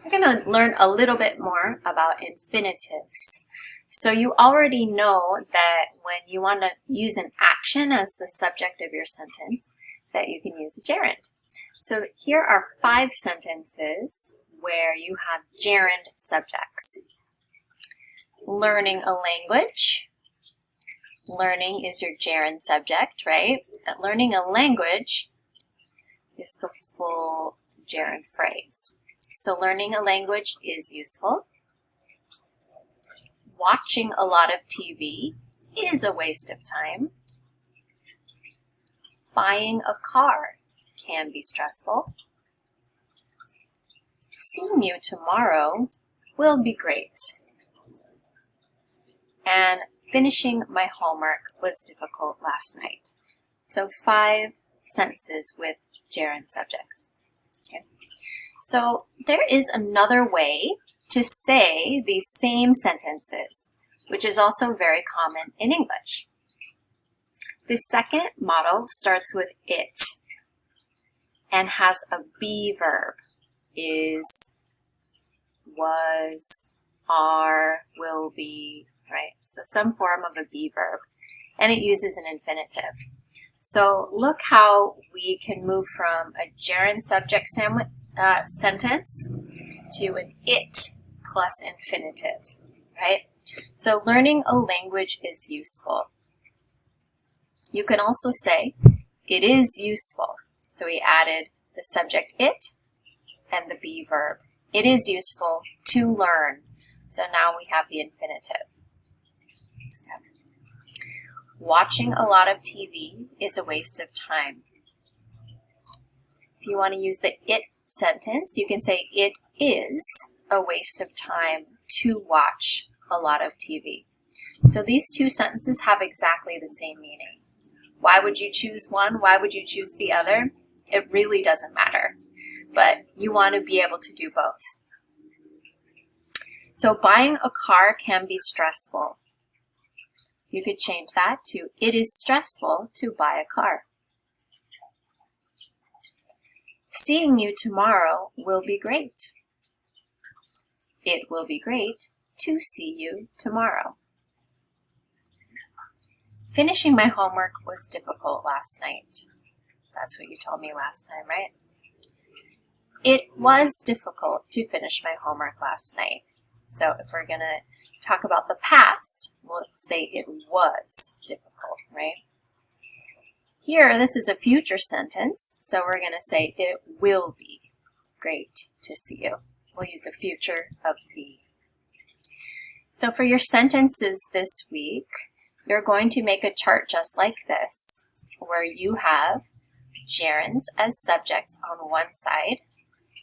We're going to learn a little bit more about infinitives. So you already know that when you want to use an action as the subject of your sentence, that you can use a gerund. So here are 5 sentences where you have gerund subjects. Learning a language. Learning is your gerund subject, right? Learning a language is the full gerund phrase. So learning a language is useful. Watching a lot of TV is a waste of time. Buying a car can be stressful. Seeing you tomorrow will be great. And finishing my homework was difficult last night. So 5 sentences with gerund subjects. Okay. So there is another way to say these same sentences, which is also very common in English. The second model starts with it and has a be verb. Is, was, are, will be, right? So some form of a be verb, and it uses an infinitive. So look how we can move from a gerund subject sentence to an it plus infinitive, right? So learning a language is useful. You can also say it is useful. So we added the subject it and the be verb. It is useful to learn. So now we have the infinitive. Okay. Watching a lot of TV is a waste of time. If you want to use the it sentence, you can say it is a waste of time to watch a lot of TV. So these 2 sentences have exactly the same meaning. Why would you choose one? Why would you choose the other? It really doesn't matter, but you want to be able to do both. So buying a car can be stressful. You could change that to it is stressful to buy a car. Seeing you tomorrow will be great. It will be great to see you tomorrow. Finishing my homework was difficult last night. That's what you told me last time, right? It was difficult to finish my homework last night. So if we're going to talk about the past, we'll say it was difficult, right? Here, this is a future sentence, so we're going to say it will be great to see you. We'll use the future of be. So for your sentences this week, you're going to make a chart just like this, where you have gerunds as subjects on one side,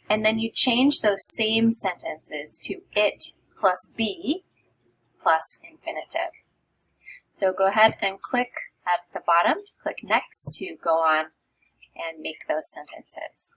and then you change those same sentences to it plus be plus infinitive. So go ahead and click at the bottom, click next to go on and make those sentences.